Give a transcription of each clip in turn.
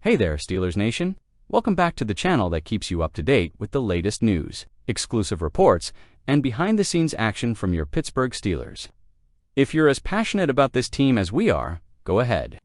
Hey there, Steelers Nation. Welcome back to the channel that keeps you up to date with the latest news, exclusive reports, and behind-the-scenes action from your Pittsburgh Steelers. If you're as passionate about this team as we are, go ahead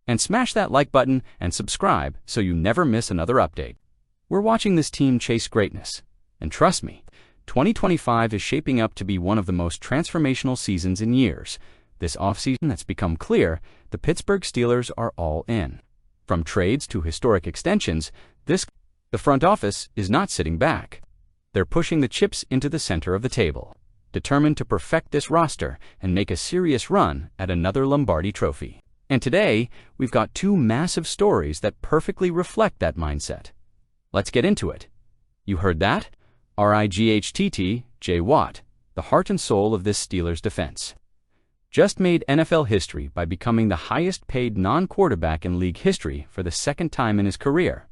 and smash that like button and subscribe so you never miss another update. We're watching this team chase greatness, and trust me, 2025 is shaping up to be one of the most transformational seasons in years. This offseason, it's become clear the Pittsburgh Steelers are all in. From trades to historic extensions, the front office is not sitting back. They're pushing the chips into the center of the table, determined to perfect this roster and make a serious run at another Lombardi trophy. And today, we've got two massive stories that perfectly reflect that mindset. Let's get into it. You heard that? RIGHTT, J. Watt, the heart and soul of this Steelers defense, just made NFL history by becoming the highest-paid non-quarterback in league history for the second time in his career.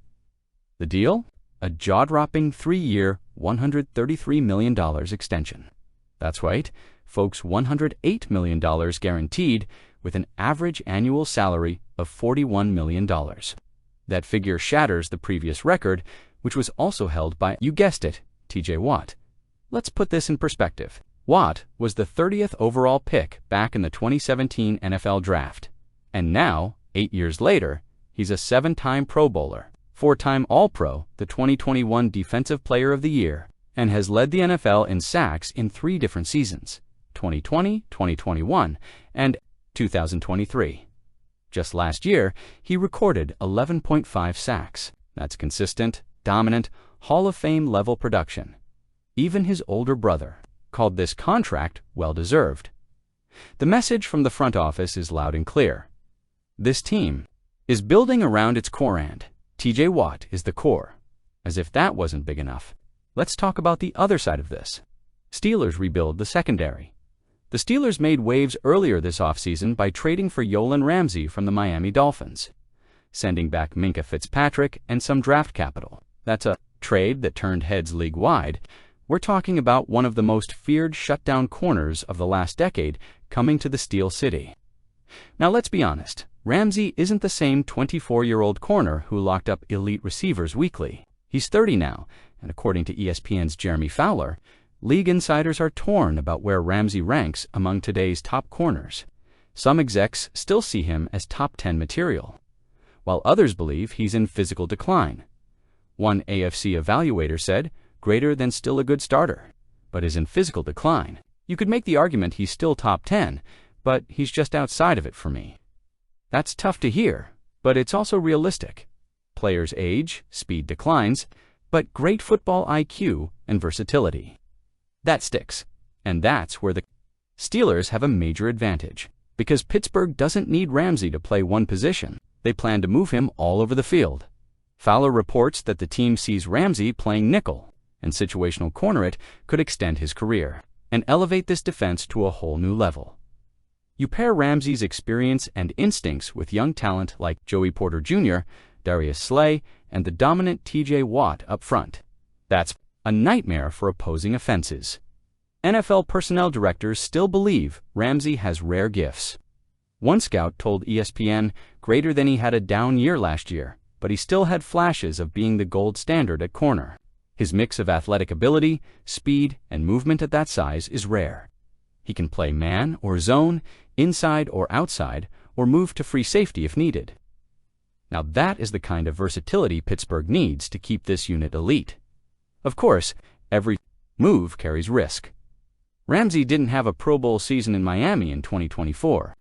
The deal? A jaw-dropping 3-year, $133 million extension. That's right, folks, $108 million guaranteed, with an average annual salary of $41 million. That figure shatters the previous record, which was also held by, you guessed it, T.J. Watt. Let's put this in perspective. Watt was the 30th overall pick back in the 2017 NFL Draft. And now, 8 years later, he's a 7-time Pro Bowler, 4-time All-Pro, the 2021 Defensive Player of the Year, and has led the NFL in sacks in 3 different seasons, 2020, 2021, and 2023. Just last year, he recorded 11.5 sacks. That's consistent, dominant, Hall of Fame level production. Even his older brother called this contract well-deserved. The message from the front office is loud and clear. This team is building around its core, and T.J. Watt is the core. As if that wasn't big enough, let's talk about the other side of this. Steelers rebuild the secondary. The Steelers made waves earlier this offseason by trading for Yolan Ramsey from the Miami Dolphins, sending back Minkah Fitzpatrick and some draft capital. That's a trade that turned heads league-wide. We're talking about one of the most feared shutdown corners of the last decade coming to the Steel City. Now let's be honest, Ramsey isn't the same 24-year-old corner who locked up elite receivers weekly. He's 30 now, and according to ESPN's Jeremy Fowler, league insiders are torn about where Ramsey ranks among today's top corners. Some execs still see him as top 10 material, while others believe he's in physical decline. One AFC evaluator said, greater than still a good starter, but is in physical decline. You could make the argument he's still top 10, but he's just outside of it for me. That's tough to hear, but it's also realistic. Players age, speed declines, but great football IQ and versatility, that sticks. And that's where the Steelers have a major advantage. Because Pittsburgh doesn't need Ramsey to play one position, they plan to move him all over the field. Fowler reports that the team sees Ramsey playing nickel, and situational corner it could extend his career and elevate this defense to a whole new level. You pair Ramsey's experience and instincts with young talent like Joey Porter Jr., Darius Slay, and the dominant T.J. Watt up front. That's a nightmare for opposing offenses. NFL personnel directors still believe Ramsey has rare gifts. One scout told ESPN greater than he had a down year last year, but he still had flashes of being the gold standard at corner. His mix of athletic ability, speed, and movement at that size is rare. He can play man or zone, inside or outside, or move to free safety if needed. Now that is the kind of versatility Pittsburgh needs to keep this unit elite. Of course, every move carries risk. Ramsey didn't have a Pro Bowl season in Miami in 2024.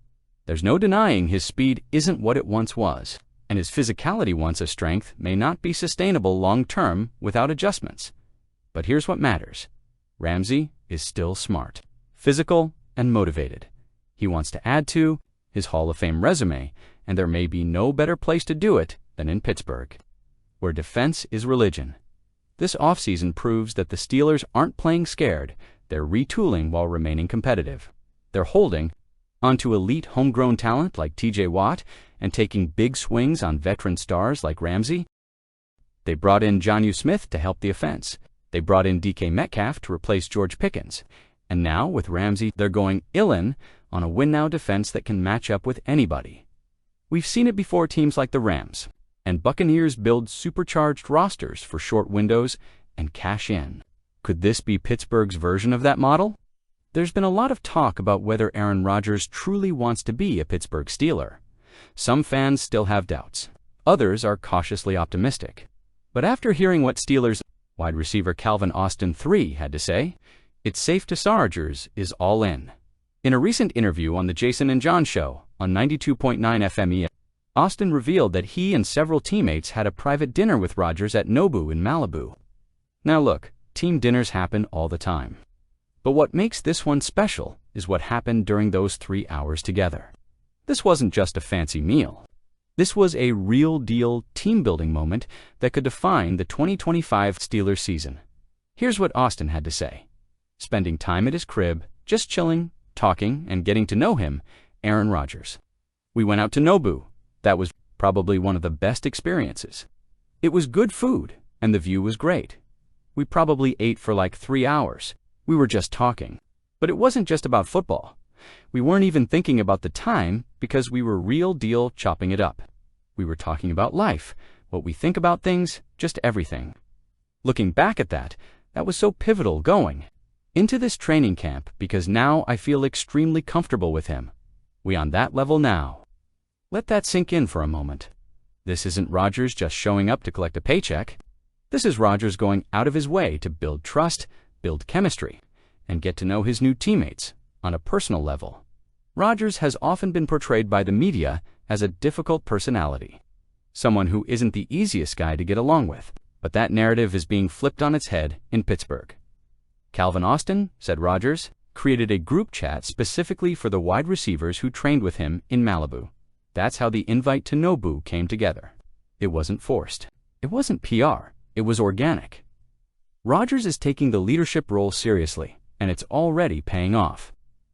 There's no denying his speed isn't what it once was, and his physicality, once a strength, may not be sustainable long-term without adjustments. But here's what matters. Ramsey is still smart, physical, and motivated. He wants to add to his Hall of Fame resume, and there may be no better place to do it than in Pittsburgh, where defense is religion. This offseason proves that the Steelers aren't playing scared. They're retooling while remaining competitive. They're holding onto elite homegrown talent like T.J. Watt and taking big swings on veteran stars like Ramsey. They brought in Jonnu Smith to help the offense. They brought in DK Metcalf to replace George Pickens. And now, with Ramsey, they're going all-in on a win-now defense that can match up with anybody. We've seen it before teams like the Rams. And Buccaneers build supercharged rosters for short windows and cash in. Could this be Pittsburgh's version of that model? There's been a lot of talk about whether Aaron Rodgers truly wants to be a Pittsburgh Steeler. Some fans still have doubts. Others are cautiously optimistic. But after hearing what Steelers wide receiver Calvin Austin III had to say, it's safe to say Rodgers is all in. In a recent interview on the Jason and John Show on 92.9 FM, Austin revealed that he and several teammates had a private dinner with Rodgers at Nobu in Malibu. Now look, team dinners happen all the time. But what makes this one special is what happened during those 3 hours together. This wasn't just a fancy meal. This was a real-deal team-building moment that could define the 2025 Steelers season. Here's what Austin had to say. Spending time at his crib, just chilling, talking, and getting to know him, Aaron Rodgers. We went out to Nobu. That was probably one of the best experiences. It was good food, and the view was great. We probably ate for like 3 hours. We were just talking. But it wasn't just about football. We weren't even thinking about the time because we were real deal chopping it up. We were talking about life, what we think about things, just everything. Looking back at that was so pivotal going into this training camp because now I feel extremely comfortable with him. We on that level now. Let that sink in for a moment. This isn't Rodgers just showing up to collect a paycheck. This is Rodgers going out of his way to build trust, build chemistry, and get to know his new teammates on a personal level. Rodgers has often been portrayed by the media as a difficult personality, someone who isn't the easiest guy to get along with, but that narrative is being flipped on its head in Pittsburgh. Calvin Austin, said Rodgers, created a group chat specifically for the wide receivers who trained with him in Malibu. That's how the invite to Nobu came together. It wasn't forced. It wasn't PR. It was organic. Rodgers is taking the leadership role seriously, and it's already paying off.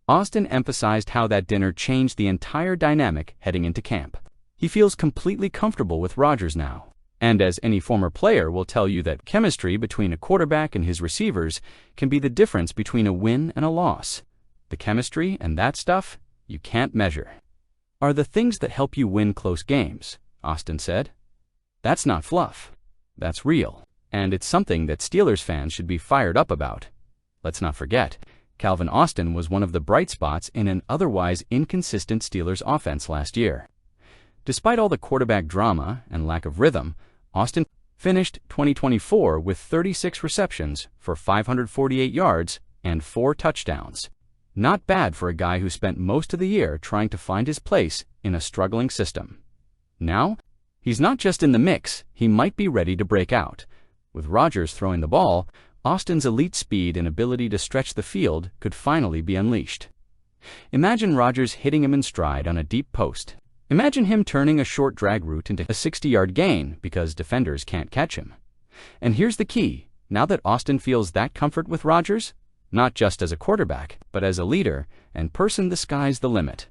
Austin emphasized how that dinner changed the entire dynamic heading into camp. He feels completely comfortable with Rodgers now. And as any former player will tell you that chemistry between a quarterback and his receivers can be the difference between a win and a loss. The chemistry and that stuff you can't measure are the things that help you win close games, Austin said. That's not fluff. That's real. And it's something that Steelers fans should be fired up about. Let's not forget, Calvin Austin was one of the bright spots in an otherwise inconsistent Steelers offense last year. Despite all the quarterback drama and lack of rhythm, Austin finished 2024 with 36 receptions for 548 yards and 4 touchdowns. Not bad for a guy who spent most of the year trying to find his place in a struggling system. Now, he's not just in the mix, he might be ready to break out. With Rodgers throwing the ball, Austin's elite speed and ability to stretch the field could finally be unleashed. Imagine Rodgers hitting him in stride on a deep post. Imagine him turning a short drag route into a 60-yard gain because defenders can't catch him. And here's the key. Now that Austin feels that comfort with Rodgers, not just as a quarterback, but as a leader and person, the sky's the limit.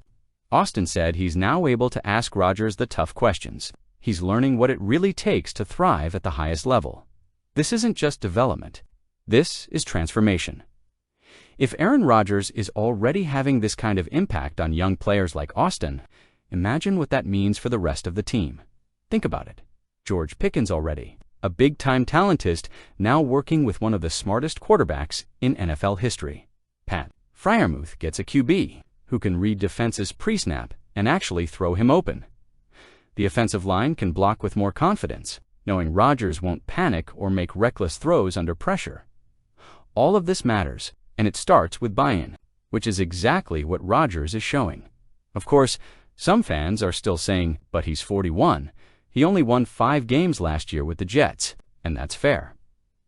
Austin said he's now able to ask Rodgers the tough questions. He's learning what it really takes to thrive at the highest level. This isn't just development. This is transformation. If Aaron Rodgers is already having this kind of impact on young players like Austin, imagine what that means for the rest of the team. Think about it. George Pickens already, a big-time talentist, now working with one of the smartest quarterbacks in NFL history. Pat Freiermuth gets a QB who can read defenses pre-snap and actually throw him open. The offensive line can block with more confidence, knowing Rodgers won't panic or make reckless throws under pressure. All of this matters, and it starts with buy-in, which is exactly what Rodgers is showing. Of course, some fans are still saying, but he's 41. He only won 5 games last year with the Jets, and that's fair.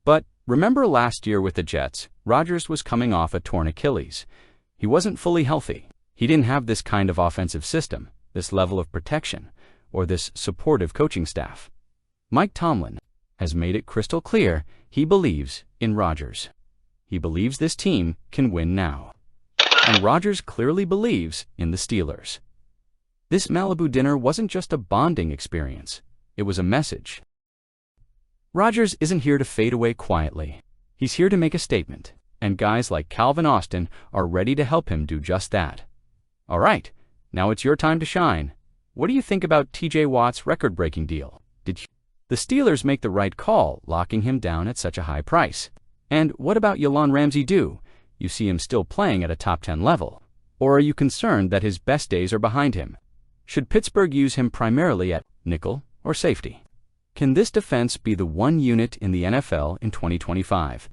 But remember last year with the Jets, Rodgers was coming off a torn Achilles. He wasn't fully healthy. He didn't have this kind of offensive system, this level of protection, or this supportive coaching staff. Mike Tomlin has made it crystal clear he believes in Rodgers. He believes this team can win now. And Rodgers clearly believes in the Steelers. This Malibu dinner wasn't just a bonding experience. It was a message. Rodgers isn't here to fade away quietly. He's here to make a statement, and guys like Calvin Austin are ready to help him do just that. All right, now it's your time to shine. What do you think about TJ Watt's record-breaking deal? The Steelers make the right call, locking him down at such a high price? And what about Yolan Ramsey do? You see him still playing at a top 10 level? Or are you concerned that his best days are behind him? Should Pittsburgh use him primarily at nickel or safety? Can this defense be the one unit in the NFL in 2025?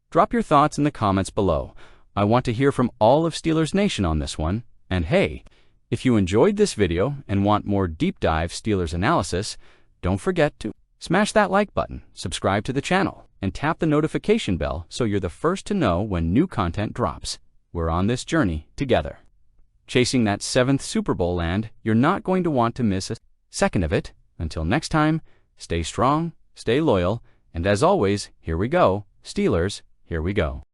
Drop your thoughts in the comments below. I want to hear from all of Steelers Nation on this one. And hey, if you enjoyed this video and want more deep dive Steelers analysis, don't forget to smash that like button, subscribe to the channel, and tap the notification bell so you're the first to know when new content drops. We're on this journey together, chasing that 7th Super Bowl land. You're not going to want to miss a second of it. Until next time, stay strong, stay loyal, and as always, here we go, Steelers, here we go.